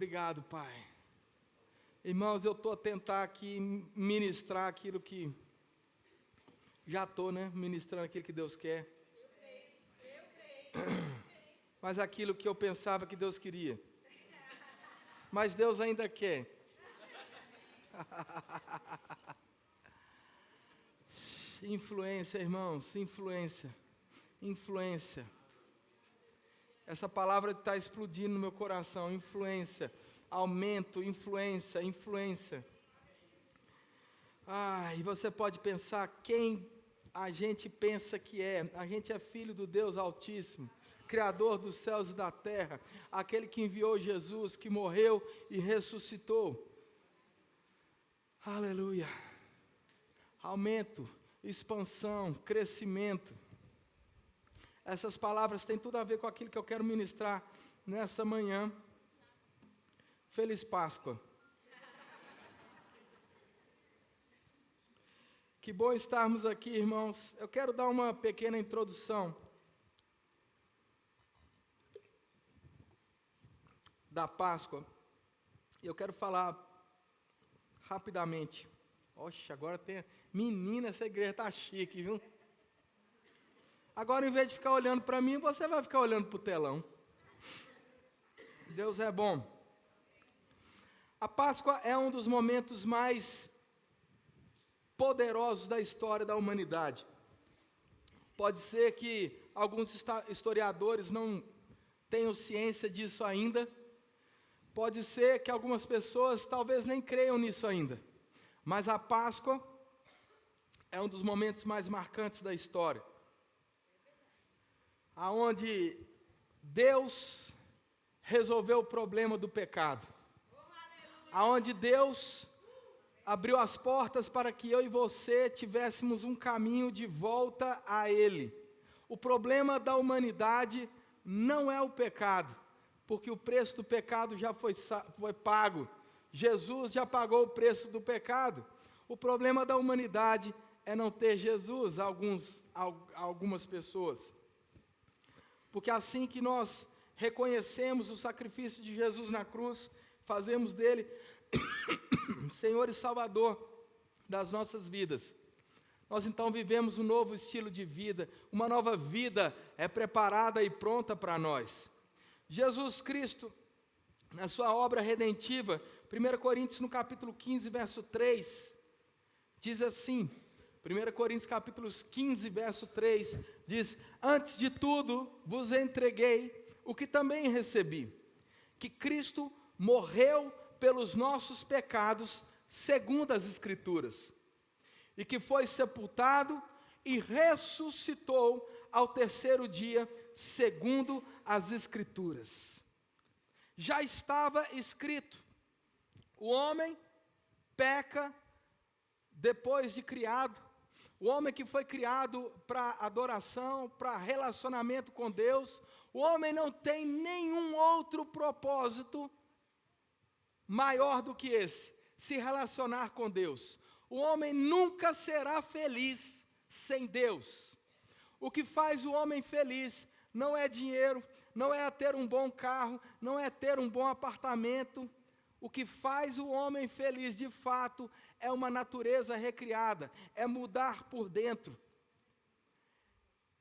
Obrigado, Pai. Irmãos, eu estou a tentar aqui ministrar aquilo que... Já estou, né? Ministrando aquilo que Deus quer. Eu creio. Mas aquilo que eu pensava que Deus queria. Mas Deus ainda quer. Influência, irmãos, influência. Influência. Essa palavra está explodindo no meu coração. Influência. Aumento, influência, influência. E você pode pensar quem a gente pensa que é. A gente é filho do Deus Altíssimo, Criador dos céus e da terra, aquele que enviou Jesus, que morreu e ressuscitou. Aleluia. Aumento, expansão, crescimento. Essas palavras têm tudo a ver com aquilo que eu quero ministrar nessa manhã. Feliz Páscoa. Que bom estarmos aqui, irmãos. Eu quero dar uma pequena introdução da Páscoa. Eu quero falar rapidamente. Oxe, agora tem... Menina, essa igreja está chique, viu? Agora, em vez de ficar olhando para mim, você vai ficar olhando para o telão. Deus é bom. A Páscoa é um dos momentos mais poderosos da história da humanidade. Pode ser que alguns historiadores não tenham ciência disso ainda. Pode ser que algumas pessoas talvez nem creiam nisso ainda. Mas a Páscoa é um dos momentos mais marcantes da história. Aonde Deus resolveu o problema do pecado. Aonde Deus abriu as portas para que eu e você tivéssemos um caminho de volta a Ele. O problema da humanidade não é o pecado, porque o preço do pecado já foi pago. Jesus já pagou o preço do pecado. O problema da humanidade é não ter Jesus, algumas pessoas. Porque assim que nós reconhecemos o sacrifício de Jesus na cruz, fazemos dele Senhor e Salvador das nossas vidas. Nós então vivemos um novo estilo de vida, uma nova vida é preparada e pronta para nós. Jesus Cristo, na sua obra redentiva, 1 Coríntios no capítulo 15, verso 3, diz assim, 1 Coríntios capítulo 15, verso 3, diz: antes de tudo vos entreguei o que também recebi, que Cristo morreu pelos nossos pecados, segundo as Escrituras, e que foi sepultado e ressuscitou ao terceiro dia, segundo as Escrituras. Já estava escrito, o homem peca depois de criado, o homem que foi criado para adoração, para relacionamento com Deus, o homem não tem nenhum outro propósito maior do que esse, se relacionar com Deus. O homem nunca será feliz sem Deus. O que faz o homem feliz não é dinheiro, não é ter um bom carro, não é ter um bom apartamento. O que faz o homem feliz de fato é uma natureza recriada, é mudar por dentro.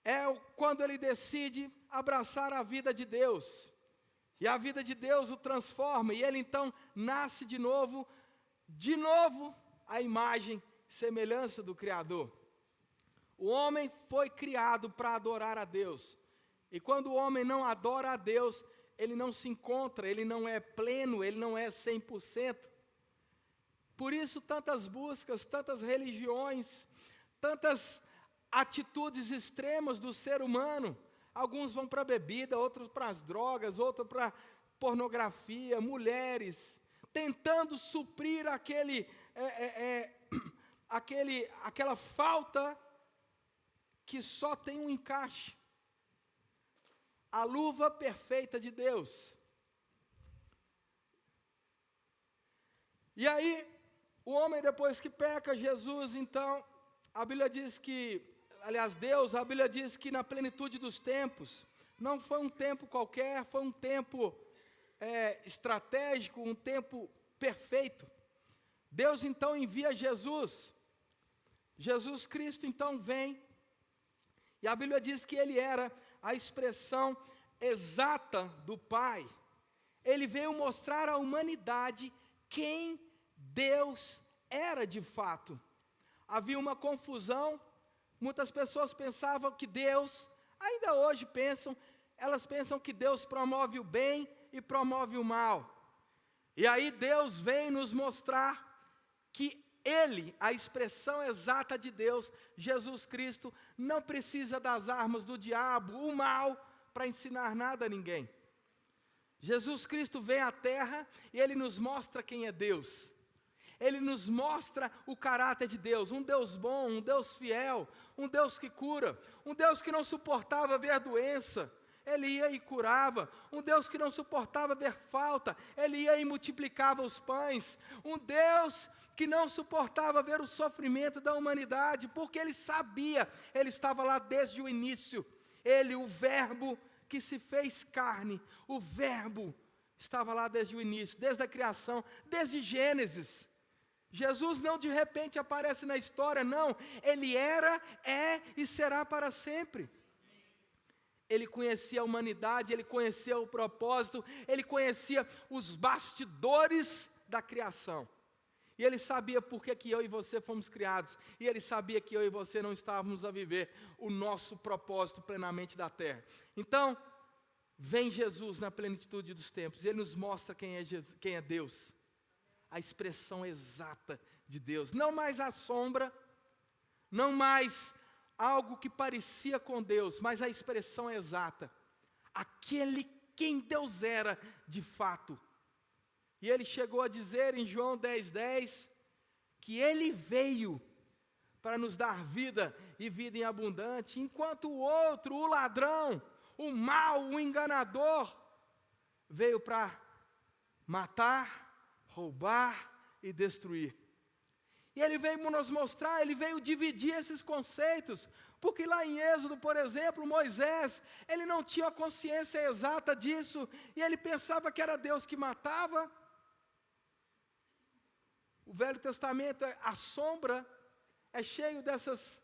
É quando ele decide abraçar a vida de Deus. E a vida de Deus o transforma, e ele então nasce de novo a imagem e semelhança do Criador. O homem foi criado para adorar a Deus. E quando o homem não adora a Deus, ele não se encontra, ele não é pleno, ele não é 100%. Por isso tantas buscas, tantas religiões, tantas atitudes extremas do ser humano. Alguns vão para a bebida, outros para as drogas, outros para pornografia, mulheres, tentando suprir aquela falta que só tem um encaixe. A luva perfeita de Deus. E aí, o homem depois que peca, Jesus, então, a Bíblia diz que, Deus, a Bíblia diz que na plenitude dos tempos, não foi um tempo qualquer, foi um tempo estratégico, um tempo perfeito. Deus então envia Jesus. Jesus Cristo então vem, e a Bíblia diz que ele era a expressão exata do Pai. Ele veio mostrar à humanidade quem Deus era de fato. Havia uma confusão, muitas pessoas pensavam que Deus, ainda hoje pensam, elas pensam que Deus promove o bem e promove o mal. E aí Deus vem nos mostrar que Ele, a expressão exata de Deus, Jesus Cristo, não precisa das armas do diabo, o mal, para ensinar nada a ninguém. Jesus Cristo vem à terra e Ele nos mostra quem é Deus. Ele nos mostra o caráter de Deus, um Deus bom, um Deus fiel, um Deus que cura, um Deus que não suportava ver doença, Ele ia e curava, um Deus que não suportava ver falta, Ele ia e multiplicava os pães, um Deus que não suportava ver o sofrimento da humanidade, porque Ele sabia, Ele estava lá desde o início, Ele, o Verbo que se fez carne, o Verbo estava lá desde o início, desde a criação, desde Gênesis. Jesus não de repente aparece na história, não, Ele era, é e será para sempre. Ele conhecia a humanidade, Ele conhecia o propósito, Ele conhecia os bastidores da criação. E Ele sabia por que eu e você fomos criados. E Ele sabia que eu e você não estávamos a viver o nosso propósito plenamente da terra. Então, vem Jesus na plenitude dos tempos. Ele nos mostra quem é Deus. A expressão exata de Deus. Não mais a sombra, não mais algo que parecia com Deus, mas a expressão exata. Aquele quem Deus era de fato. E Ele chegou a dizer em João 10:10, que Ele veio para nos dar vida e vida em abundante, enquanto o outro, o ladrão, o mau, o enganador, veio para matar, roubar e destruir. E Ele veio nos mostrar, Ele veio dividir esses conceitos, porque lá em Êxodo, por exemplo, Moisés, ele não tinha a consciência exata disso, e ele pensava que era Deus que matava. O Velho Testamento, a sombra, é cheio dessas,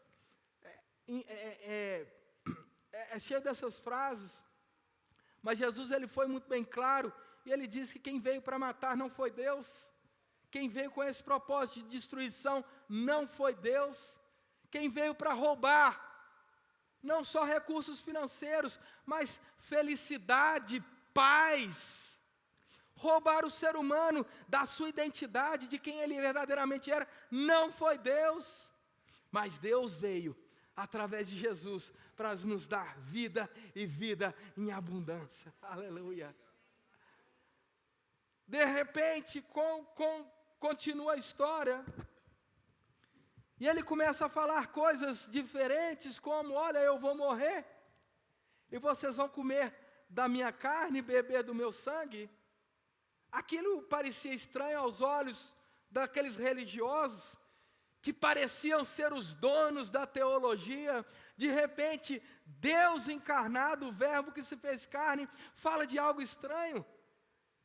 cheio dessas frases, mas Jesus ele foi muito bem claro, e Ele disse que quem veio para matar não foi Deus, quem veio com esse propósito de destruição não foi Deus, quem veio para roubar, não só recursos financeiros, mas felicidade, paz, roubar o ser humano da sua identidade, de quem ele verdadeiramente era, não foi Deus, mas Deus veio através de Jesus para nos dar vida e vida em abundância, aleluia. De repente, continua a história, e ele começa a falar coisas diferentes, como, olha, eu vou morrer, e vocês vão comer da minha carne e beber do meu sangue. Aquilo parecia estranho aos olhos daqueles religiosos, que pareciam ser os donos da teologia. De repente, Deus encarnado, o Verbo que se fez carne, fala de algo estranho,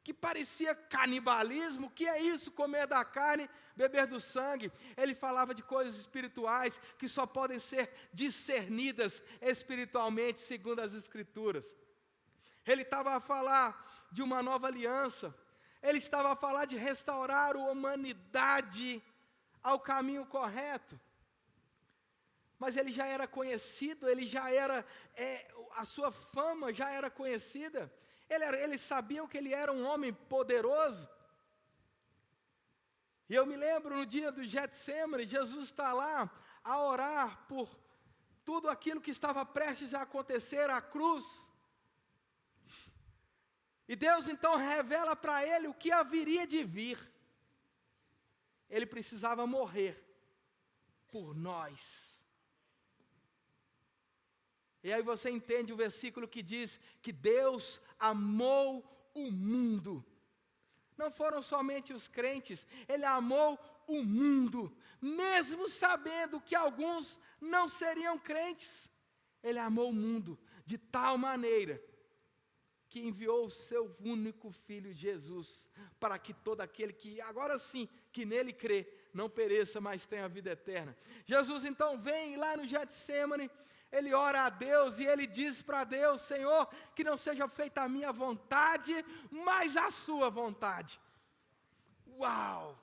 que parecia canibalismo. O que é isso, comer da carne, beber do sangue? Ele falava de coisas espirituais que só podem ser discernidas espiritualmente, segundo as Escrituras. Ele estava a falar de uma nova aliança, ele estava a falar de restaurar a humanidade ao caminho correto. Mas ele já era conhecido, ele já era, a sua fama já era conhecida. Eles sabiam que ele era um homem poderoso. E eu me lembro no dia do Getsemane, Jesus está lá a orar por tudo aquilo que estava prestes a acontecer, a cruz. E Deus então revela para ele o que haveria de vir. Ele precisava morrer por nós. E aí você entende o versículo que diz que Deus amou o mundo. Não foram somente os crentes, Ele amou o mundo, mesmo sabendo que alguns não seriam crentes. Ele amou o mundo de tal maneira que enviou o seu único Filho Jesus, para que todo aquele que, agora sim, que nele crê, não pereça, mas tenha a vida eterna. Jesus então vem lá no Getsêmani, ele ora a Deus e ele diz para Deus: Senhor, que não seja feita a minha vontade, mas a sua vontade. Uau!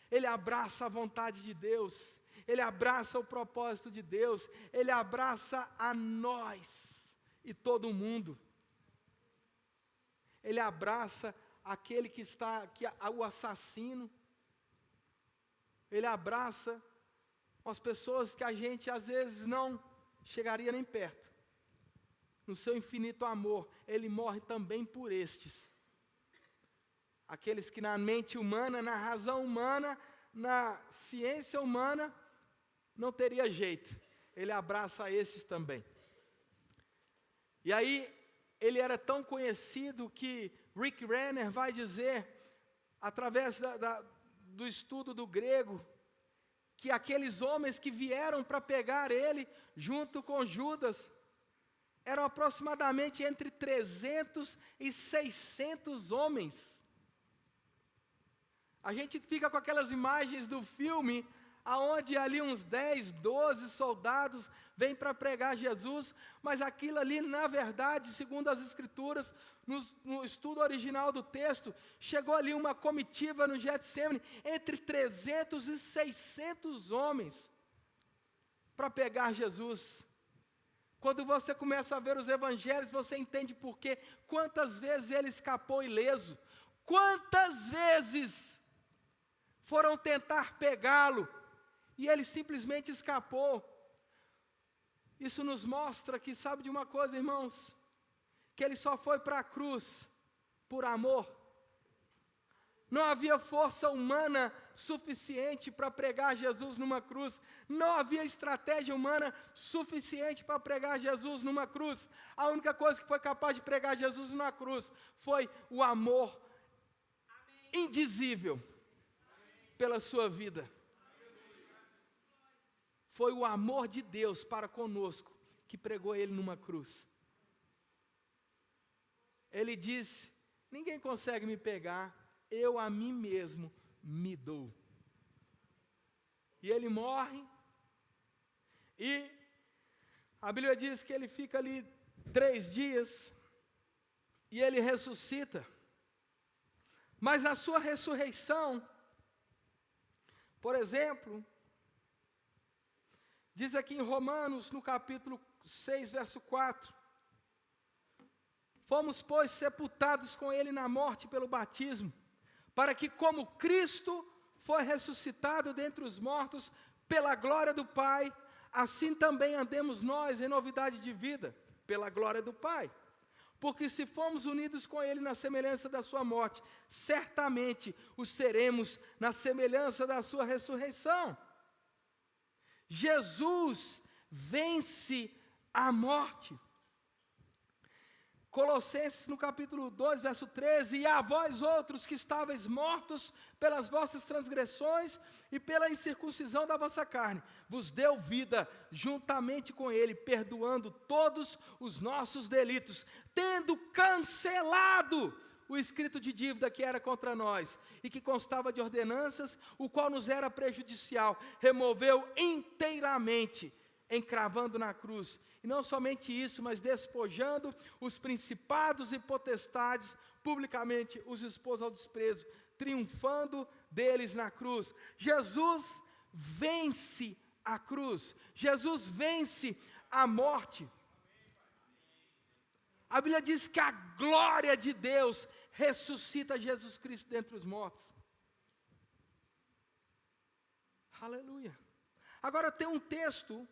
Ele abraça a vontade de Deus, ele abraça o propósito de Deus, ele abraça a nós e todo mundo. Ele abraça aquele que o assassino. Ele abraça as pessoas que a gente às vezes não chegaria nem perto. No seu infinito amor, ele morre também por estes. Aqueles que na mente humana, na razão humana, na ciência humana, não teria jeito. Ele abraça esses também. E aí, ele era tão conhecido que Rick Renner vai dizer, através do estudo do grego, que aqueles homens que vieram para pegar ele, junto com Judas, eram aproximadamente entre 300 e 600 homens. A gente fica com aquelas imagens do filme, aonde ali uns 10, 12 soldados vêm para pregar Jesus, mas aquilo ali, na verdade, segundo as Escrituras, no estudo original do texto, chegou ali uma comitiva no Getsêmani, entre 300 e 600 homens, para pegar Jesus. Quando você começa a ver os evangelhos, você entende por quê. Quantas vezes ele escapou ileso, quantas vezes foram tentar pegá-lo, e ele simplesmente escapou. Isso nos mostra que, sabe de uma coisa, irmãos? Que ele só foi para a cruz por amor. Não havia força humana suficiente para pregar Jesus numa cruz. Não havia estratégia humana suficiente para pregar Jesus numa cruz. A única coisa que foi capaz de pregar Jesus numa cruz foi o amor indizível pela sua vida. Foi o amor de Deus para conosco que pregou ele numa cruz. Ele disse: ninguém consegue me pegar, eu a mim mesmo me dou. E ele morre, e a Bíblia diz que ele fica ali 3 dias, e ele ressuscita. Mas a sua ressurreição, por exemplo, diz aqui em Romanos, no capítulo 6, verso 4, fomos, pois, sepultados com ele na morte pelo batismo, para que, como Cristo foi ressuscitado dentre os mortos pela glória do Pai, assim também andemos nós em novidade de vida, pela glória do Pai. Porque se fomos unidos com ele na semelhança da sua morte, certamente o seremos na semelhança da sua ressurreição. Jesus vence a morte. Colossenses no capítulo 2, verso 13, e a vós outros que estáveis mortos pelas vossas transgressões e pela incircuncisão da vossa carne, vos deu vida juntamente com ele, perdoando todos os nossos delitos, tendo cancelado o escrito de dívida que era contra nós, e que constava de ordenanças, o qual nos era prejudicial, removeu inteiramente, encravando na cruz. E não somente isso, mas despojando os principados e potestades, publicamente os expôs ao desprezo, triunfando deles na cruz. Jesus vence a cruz, Jesus vence a morte. A Bíblia diz que a glória de Deus ressuscita Jesus Cristo dentre os mortos. Aleluia. Agora tem um texto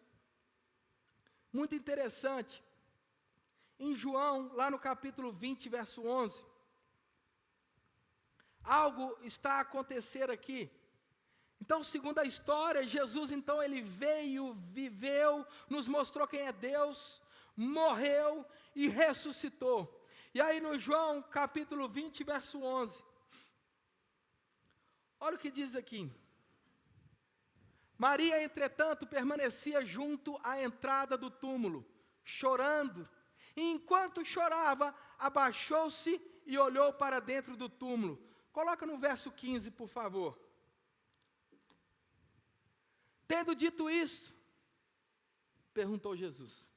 muito interessante, em João, lá no capítulo 20, verso 11. Algo está a acontecer aqui. Então, segundo a história, Jesus, então, ele veio, viveu, nos mostrou quem é Deus, morreu e ressuscitou. E aí no João, capítulo 20, verso 11, olha o que diz aqui. Maria, entretanto, permanecia junto à entrada do túmulo, chorando. E enquanto chorava, abaixou-se e olhou para dentro do túmulo. Coloca no verso 15, por favor. Tendo dito isso, perguntou Jesus: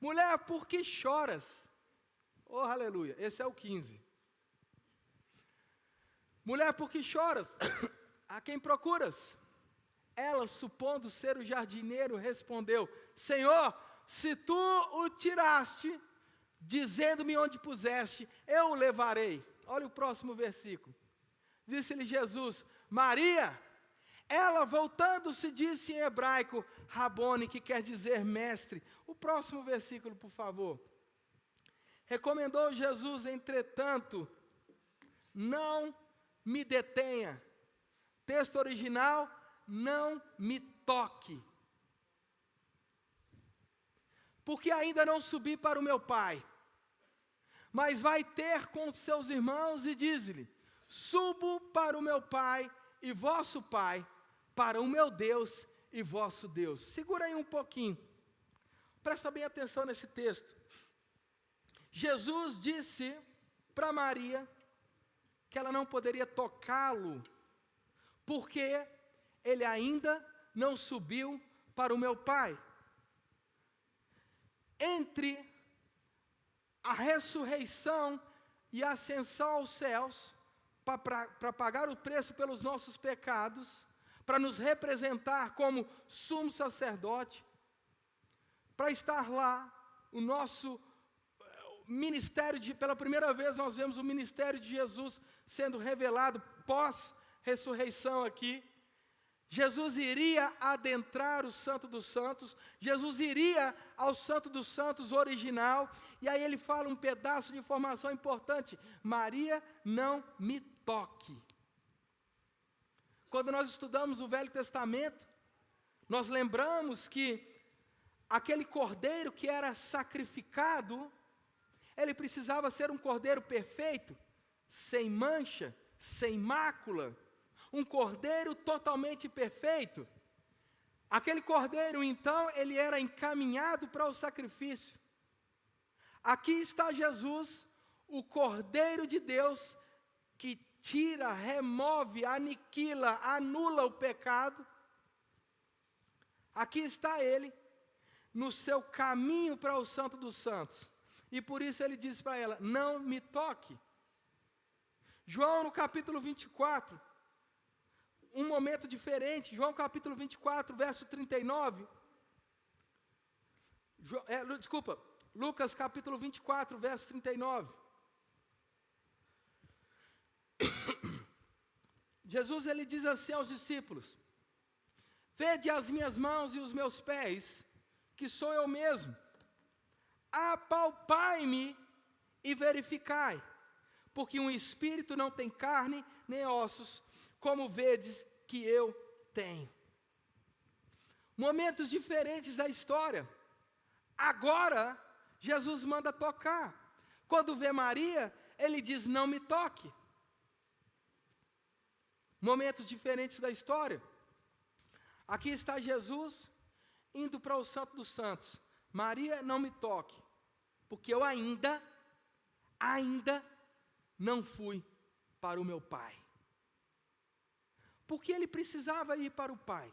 mulher, por que choras? Oh, aleluia, esse é o 15. Mulher, por que choras? A quem procuras? Ela, supondo ser o jardineiro, respondeu: Senhor, se tu o tiraste, dizendo-me onde puseste, eu o levarei. Olha o próximo versículo. Disse-lhe Jesus: Maria. Ela, voltando-se, disse em hebraico, Rabone, que quer dizer mestre. O próximo versículo, por favor. Recomendou Jesus, entretanto, não me detenha. Texto original, não me toque. Porque ainda não subi para o meu Pai. Mas vai ter com seus irmãos e diz-lhe: subo para o meu Pai e vosso Pai, para o meu Deus e vosso Deus. Segura aí um pouquinho. Presta bem atenção nesse texto. Jesus disse para Maria que ela não poderia tocá-lo, porque ele ainda não subiu para o meu Pai. Entre a ressurreição e a ascensão aos céus, para pagar o preço pelos nossos pecados, para nos representar como sumo sacerdote, para estar lá, o nosso ministério, pela primeira vez nós vemos o ministério de Jesus sendo revelado pós-ressurreição aqui. Jesus iria adentrar o Santo dos Santos, Jesus iria ao Santo dos Santos original, e aí ele fala um pedaço de informação importante: Maria, não me toque. Quando nós estudamos o Velho Testamento, nós lembramos que aquele cordeiro que era sacrificado, ele precisava ser um cordeiro perfeito, sem mancha, sem mácula, um cordeiro totalmente perfeito. Aquele cordeiro, então, ele era encaminhado para o sacrifício. Aqui está Jesus, o Cordeiro de Deus, que tira, remove, aniquila, anula o pecado. Aqui está ele, no seu caminho para o Santo dos Santos. E por isso ele diz para ela: não me toque. João no capítulo 24, um momento diferente. João capítulo 24, verso 39. Lucas capítulo 24, verso 39. Jesus, ele diz assim aos discípulos: vede as minhas mãos e os meus pés, que sou eu mesmo. Apalpai-me e verificai, porque um espírito não tem carne nem ossos, como vedes que eu tenho. Momentos diferentes da história. Agora, Jesus manda tocar. Quando vê Maria, ele diz: não me toque. Momentos diferentes da história. Aqui está Jesus indo para o Santo dos Santos. Maria, não me toque, porque eu ainda não fui para o meu Pai. Porque ele precisava ir para o Pai.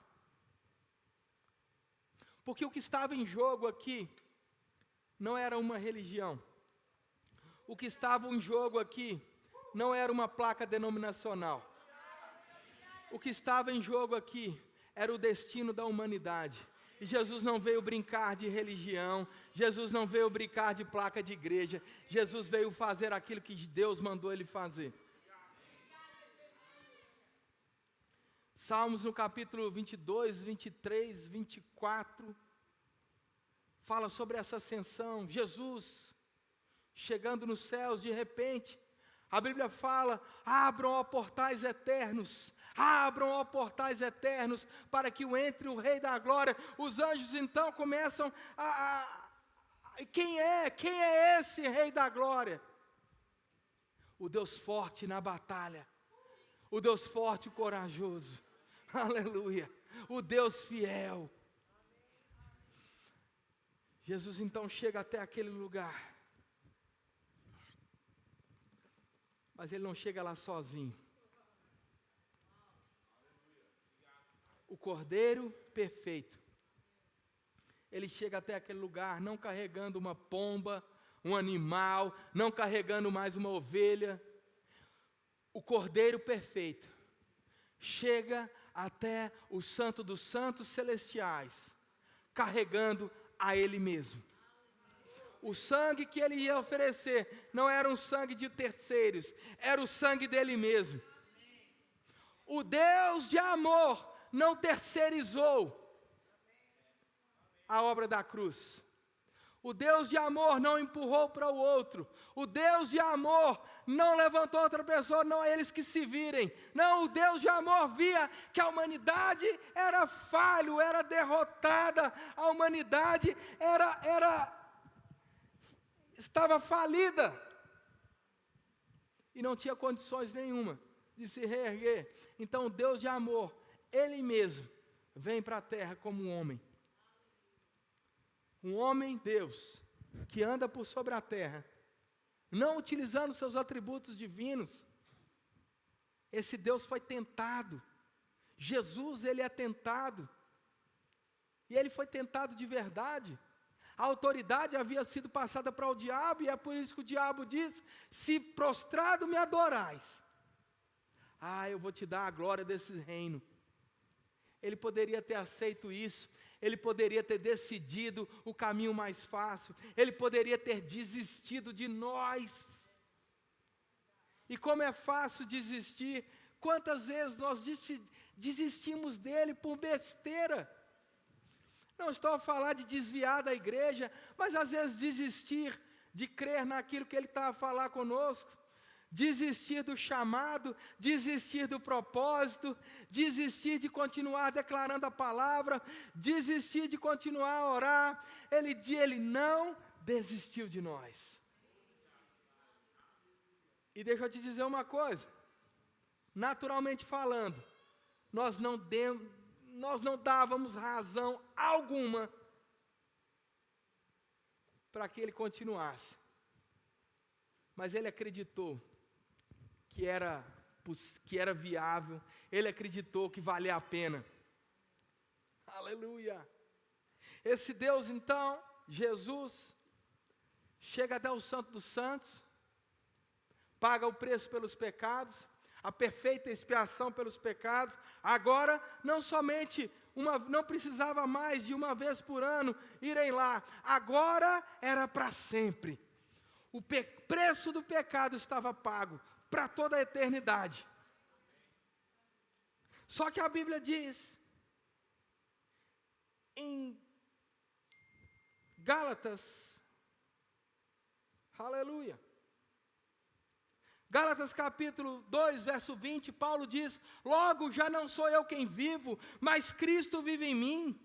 Porque o que estava em jogo aqui não era uma religião. O que estava em jogo aqui não era uma placa denominacional. O que estava em jogo aqui era o destino da humanidade. E Jesus não veio brincar de religião, Jesus não veio brincar de placa de igreja, Jesus veio fazer aquilo que Deus mandou ele fazer. Salmos no capítulo 22, 23, 24, fala sobre essa ascensão, Jesus chegando nos céus de repente. A Bíblia fala: abram, ó portais eternos, abram, ó portais eternos, para que entre o Rei da Glória. Os anjos então começam quem é esse Rei da Glória? O Deus forte na batalha, o Deus forte e corajoso, aleluia, o Deus fiel. Jesus então chega até aquele lugar. Mas ele não chega lá sozinho. O Cordeiro perfeito. Ele chega até aquele lugar não carregando uma pomba, um animal, não carregando mais uma ovelha. O Cordeiro perfeito chega até o Santo dos Santos Celestiais, carregando a Ele mesmo. O sangue que Ele ia oferecer não era um sangue de terceiros, era o sangue dEle mesmo. O Deus de amor não terceirizou a obra da cruz. O Deus de amor não empurrou para o outro. O Deus de amor não levantou outra pessoa, não é eles que se virem. Não, o Deus de amor via que a humanidade era falho, era derrotada. A humanidade estava falida. E não tinha condições nenhuma de se reerguer. Então, o Deus de amor, Ele mesmo, vem para a terra como um homem. Um homem, Deus, que anda por sobre a terra, não utilizando seus atributos divinos. Esse Deus foi tentado. Jesus, Ele é tentado. E Ele foi tentado de verdade. A autoridade havia sido passada para o diabo, e é por isso que o diabo diz: se prostrado me adorais, eu vou te dar a glória desse reino. Ele poderia ter aceito isso. Ele poderia ter decidido o caminho mais fácil. Ele poderia ter desistido de nós. E como é fácil desistir, quantas vezes nós desistimos dele por besteira. Não estou a falar de desviar da igreja, mas às vezes desistir de crer naquilo que ele está a falar conosco. Desistir do chamado, desistir do propósito, desistir de continuar declarando a palavra, desistir de continuar a orar. Ele não desistiu de nós. E deixa eu te dizer uma coisa, naturalmente falando, nós não dávamos razão alguma para que ele continuasse. Mas ele acreditou que era viável, ele acreditou que valia a pena. Aleluia! Esse Deus então, Jesus, chega até o Santo dos Santos, paga o preço pelos pecados, a perfeita expiação pelos pecados. Agora, não precisava mais de uma vez por ano irem lá, agora era para sempre. O preço do pecado estava pago para toda a eternidade. Só que a Bíblia diz, em Gálatas, aleluia, Gálatas capítulo 2, verso 20, Paulo diz: logo já não sou eu quem vivo, mas Cristo vive em mim.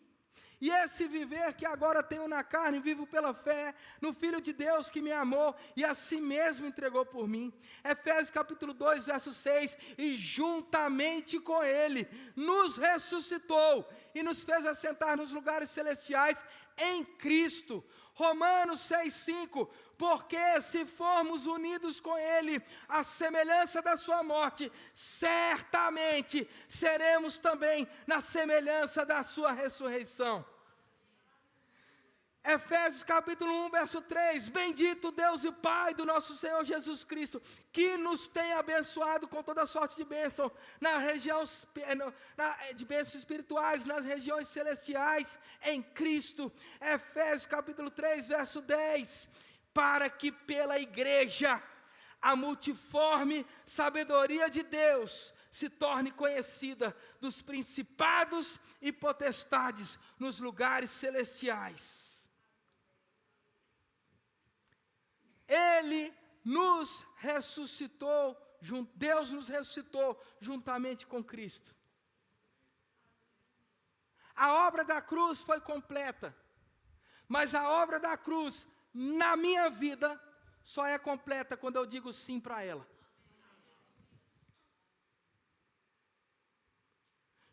E esse viver que agora tenho na carne, vivo pela fé no Filho de Deus que me amou e a si mesmo entregou por mim. Efésios capítulo 2, verso 6, e juntamente com Ele nos ressuscitou e nos fez assentar nos lugares celestiais em Cristo. Romanos 6, 5, porque se formos unidos com Ele, à semelhança da sua morte, certamente seremos também na semelhança da sua ressurreição. Efésios capítulo 1, verso 3, bendito Deus e Pai do nosso Senhor Jesus Cristo, que nos tem abençoado com toda sorte de bênção, de bênçãos espirituais, nas regiões celestiais, em Cristo. Efésios capítulo 3, verso 10, para que pela igreja, a multiforme sabedoria de Deus se torne conhecida dos principados e potestades nos lugares celestiais. Ele nos ressuscitou, Deus nos ressuscitou juntamente com Cristo. A obra da cruz foi completa, mas a obra da cruz, na minha vida, só é completa quando eu digo sim para ela.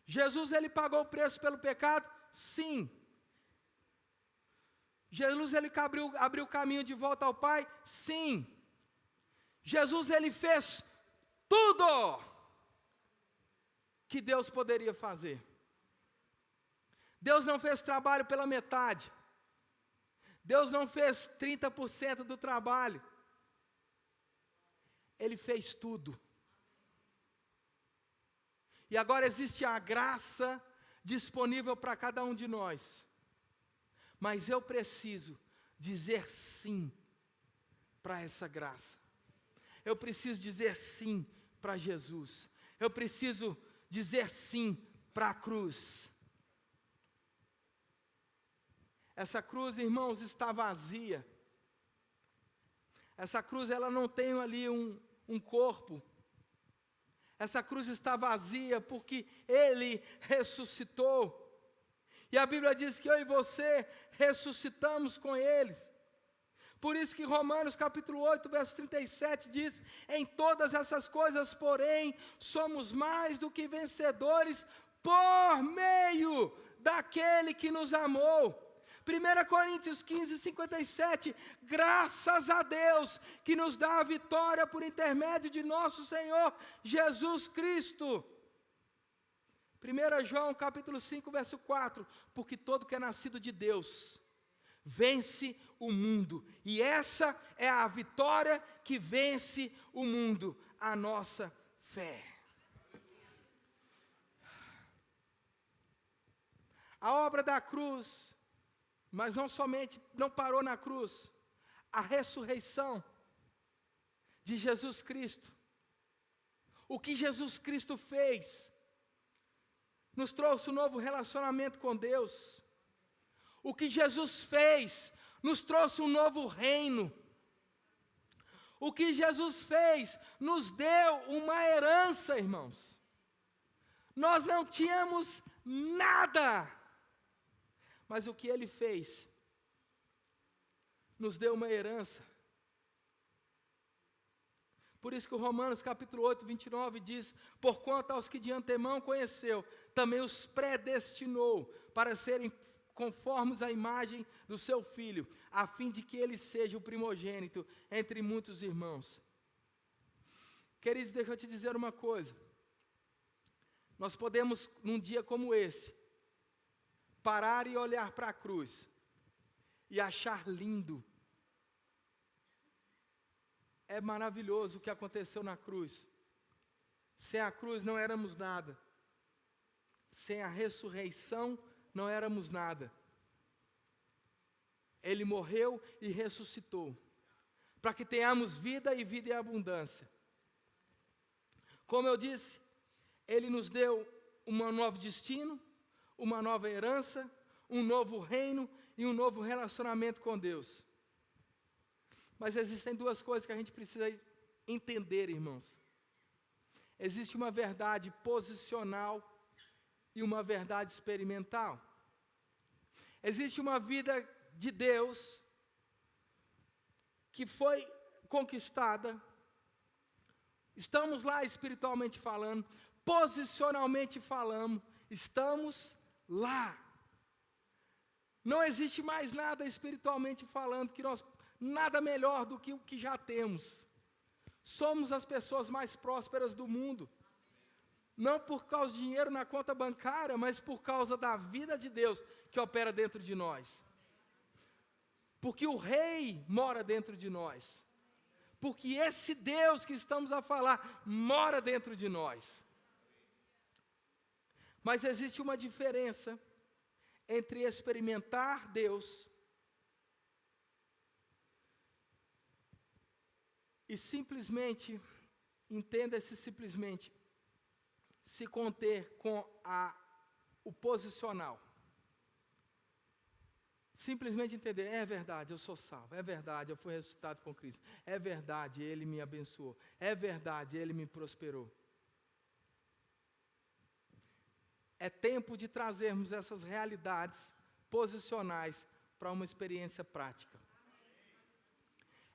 Jesus, ele pagou o preço pelo pecado? Sim. Jesus, ele abriu o caminho de volta ao Pai? Sim. Jesus, ele fez tudo que Deus poderia fazer. Deus não fez trabalho pela metade. Deus não fez 30% do trabalho. Ele fez tudo. E agora existe a graça disponível para cada um de nós. Mas eu preciso dizer sim para essa graça. Eu preciso dizer sim para Jesus. Eu preciso dizer sim para a cruz. Essa cruz, irmãos, está vazia. Essa cruz, ela não tem ali um corpo. Essa cruz está vazia porque Ele ressuscitou. E a Bíblia diz que eu e você ressuscitamos com Ele. Por isso que Romanos capítulo 8, verso 37 diz: em todas essas coisas, porém, somos mais do que vencedores por meio daquele que nos amou. 1 Coríntios 15, 57, graças a Deus que nos dá a vitória por intermédio de nosso Senhor Jesus Cristo. 1 João capítulo 5, verso 4, porque todo que é nascido de Deus vence o mundo, e essa é a vitória que vence o mundo, a nossa fé. A obra da cruz, mas não parou na cruz, a ressurreição de Jesus Cristo, o que Jesus Cristo fez, nos trouxe um novo relacionamento com Deus. O que Jesus fez, nos trouxe um novo reino. O que Jesus fez, nos deu uma herança, irmãos. Nós não tínhamos nada, mas o que Ele fez, nos deu uma herança. Por isso que o Romanos capítulo 8, 29 diz: porquanto aos que de antemão conheceu, também os predestinou para serem conformes à imagem do seu Filho, a fim de que ele seja o primogênito entre muitos irmãos. Queridos, deixa eu te dizer uma coisa. Nós podemos, num dia como esse, parar e olhar para a cruz e achar lindo. É maravilhoso o que aconteceu na cruz. Sem a cruz não éramos nada. Sem a ressurreição não éramos nada. Ele morreu e ressuscitou, para que tenhamos vida e vida em abundância. Como eu disse, Ele nos deu um novo destino, uma nova herança, um novo reino e um novo relacionamento com Deus. Mas existem duas coisas que a gente precisa entender, irmãos. Existe uma verdade posicional e uma verdade experimental. Existe uma vida de Deus que foi conquistada. Estamos lá espiritualmente falando, posicionalmente falando, estamos lá. Não existe mais nada espiritualmente falando nada melhor do que o que já temos. Somos as pessoas mais prósperas do mundo. Não por causa de dinheiro na conta bancária, mas por causa da vida de Deus que opera dentro de nós. Porque o Rei mora dentro de nós. Porque esse Deus que estamos a falar mora dentro de nós. Mas existe uma diferença entre experimentar Deus e simplesmente, entenda-se simplesmente, se conter com o posicional. Simplesmente entender, é verdade, eu sou salvo, é verdade, eu fui ressuscitado com Cristo, é verdade, Ele me abençoou, é verdade, Ele me prosperou. É tempo de trazermos essas realidades posicionais para uma experiência prática.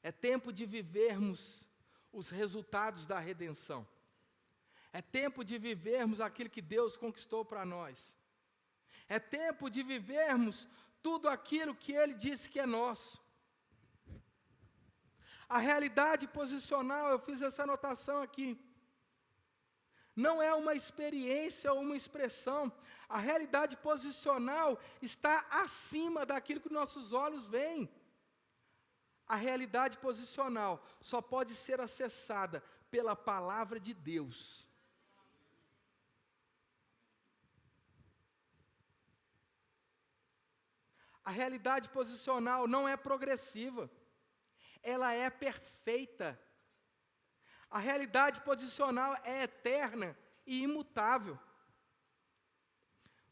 É tempo de vivermos os resultados da redenção. É tempo de vivermos aquilo que Deus conquistou para nós. É tempo de vivermos tudo aquilo que Ele disse que é nosso. A realidade posicional, eu fiz essa anotação aqui, não é uma experiência ou uma expressão. A realidade posicional está acima daquilo que nossos olhos veem. A realidade posicional só pode ser acessada pela palavra de Deus. A realidade posicional não é progressiva, ela é perfeita. A realidade posicional é eterna e imutável.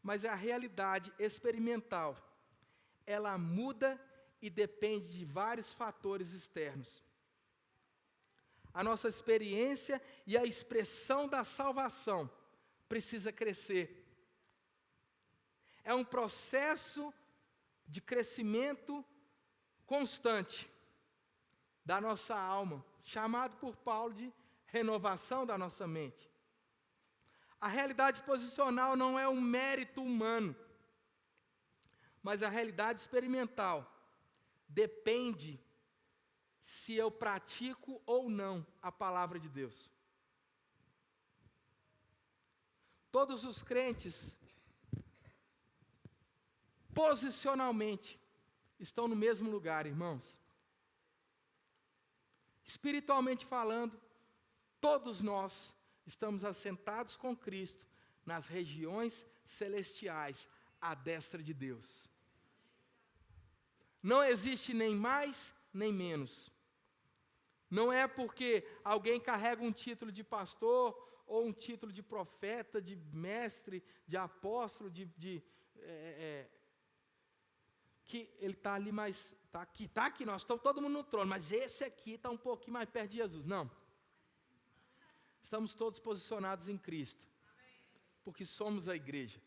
Mas a realidade experimental, ela muda e depende de vários fatores externos. A nossa experiência e a expressão da salvação precisa crescer. É um processo de crescimento constante da nossa alma, chamado por Paulo de renovação da nossa mente. A realidade posicional não é um mérito humano, mas a realidade experimental depende se eu pratico ou não a palavra de Deus. Todos os crentes, posicionalmente, estão no mesmo lugar, irmãos. Espiritualmente falando, todos nós estamos assentados com Cristo nas regiões celestiais, à destra de Deus. Não existe nem mais, nem menos. Não é porque alguém carrega um título de pastor, ou um título de profeta, de mestre, de apóstolo, que ele está ali mais, está aqui, nós estamos todo mundo no trono, mas esse aqui está um pouquinho mais perto de Jesus. Não. Estamos todos posicionados em Cristo, porque somos a igreja.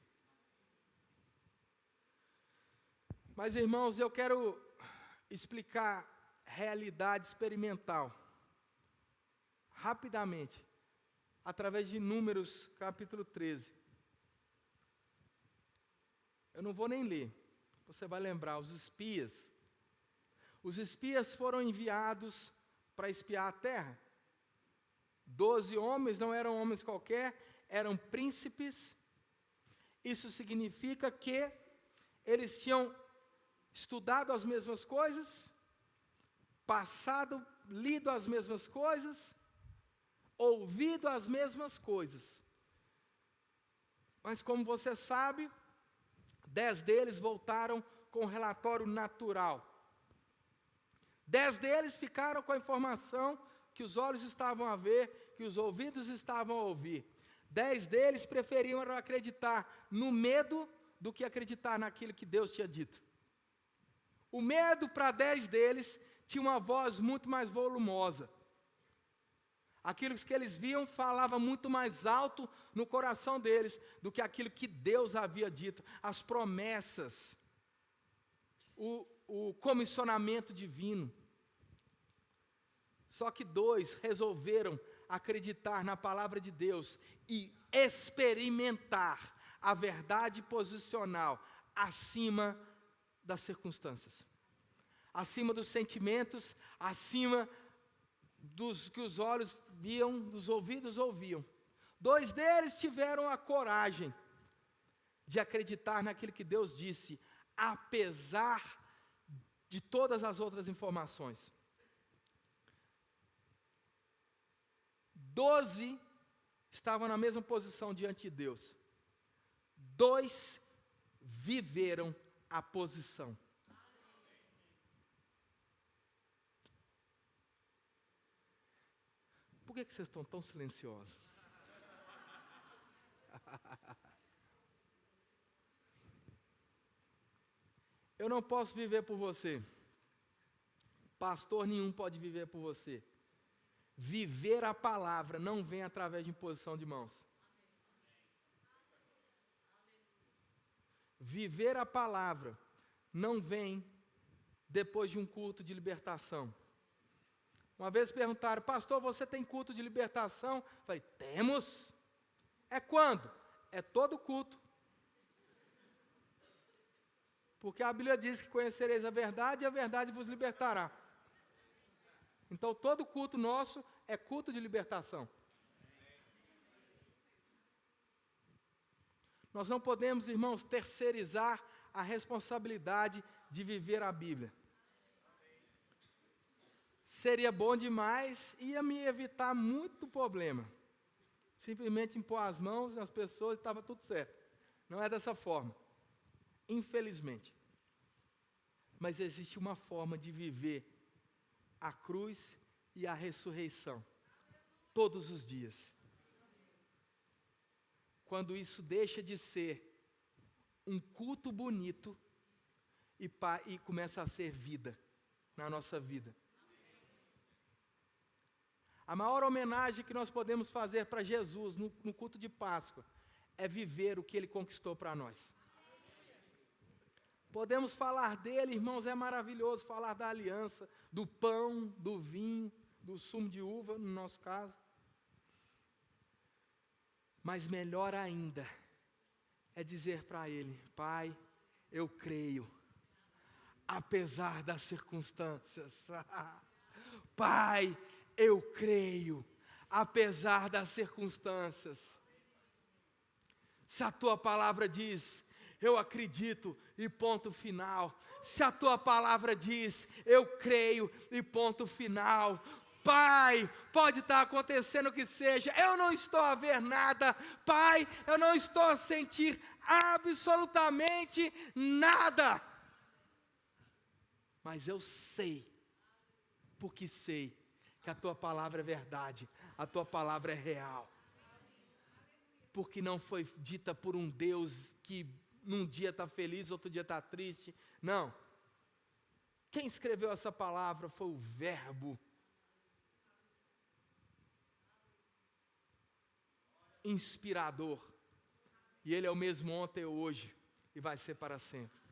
Mas, irmãos, eu quero explicar realidade experimental, rapidamente, através de Números, capítulo 13. Eu não vou nem ler, você vai lembrar, os espias. Os espias foram enviados para espiar a terra. 12 homens, não eram homens qualquer, eram príncipes. Isso significa que eles tinham estudado as mesmas coisas, lido as mesmas coisas, ouvido as mesmas coisas. Mas como você sabe, 10 deles voltaram com um relatório natural. 10 deles ficaram com a informação que os olhos estavam a ver, que os ouvidos estavam a ouvir. 10 deles preferiam acreditar no medo do que acreditar naquilo que Deus tinha dito. O medo para 10 deles tinha uma voz muito mais volumosa. Aquilo que eles viam falava muito mais alto no coração deles do que aquilo que Deus havia dito, as promessas, o comissionamento divino. Só que 2 resolveram acreditar na palavra de Deus e experimentar a verdade posicional acima das circunstâncias, acima dos sentimentos, acima dos que os olhos viam, dos ouvidos ouviam. 2 deles tiveram a coragem de acreditar naquilo que Deus disse, apesar de todas as outras informações. 12 estavam na mesma posição diante de Deus. 2 viveram a posição. Por que vocês estão tão silenciosos? Eu não posso viver por você. Pastor nenhum pode viver por você. Viver a palavra não vem através de imposição de mãos. Viver a palavra não vem depois de um culto de libertação. Uma vez perguntaram, pastor, você tem culto de libertação? Eu falei, temos. É quando? É todo culto. Porque a Bíblia diz que conhecereis a verdade e a verdade vos libertará. Então todo culto nosso é culto de libertação. Nós não podemos, irmãos, terceirizar a responsabilidade de viver a Bíblia. Seria bom demais, ia me evitar muito problema. Simplesmente impor as mãos nas pessoas e estava tudo certo. Não é dessa forma. Infelizmente. Mas existe uma forma de viver a cruz e a ressurreição. Todos os dias. Quando isso deixa de ser um culto bonito e começa a ser vida na nossa vida. A maior homenagem que nós podemos fazer para Jesus no culto de Páscoa é viver o que Ele conquistou para nós. Podemos falar dele, irmãos, é maravilhoso falar da aliança, do pão, do vinho, do sumo de uva, no nosso caso. Mas melhor ainda é dizer para Ele: Pai, eu creio, apesar das circunstâncias. Pai, eu creio, apesar das circunstâncias. Se a Tua palavra diz, eu acredito e ponto final. Se a Tua palavra diz, eu creio e ponto final. Pai, pode estar acontecendo o que seja, eu não estou a ver nada. Pai, eu não estou a sentir absolutamente nada. Mas eu sei, porque sei que a Tua palavra é verdade, a Tua palavra é real. Porque não foi dita por um Deus que num dia está feliz, outro dia está triste. Não. Quem escreveu essa palavra foi o Verbo. Inspirador. E Ele é o mesmo ontem, hoje e vai ser para sempre.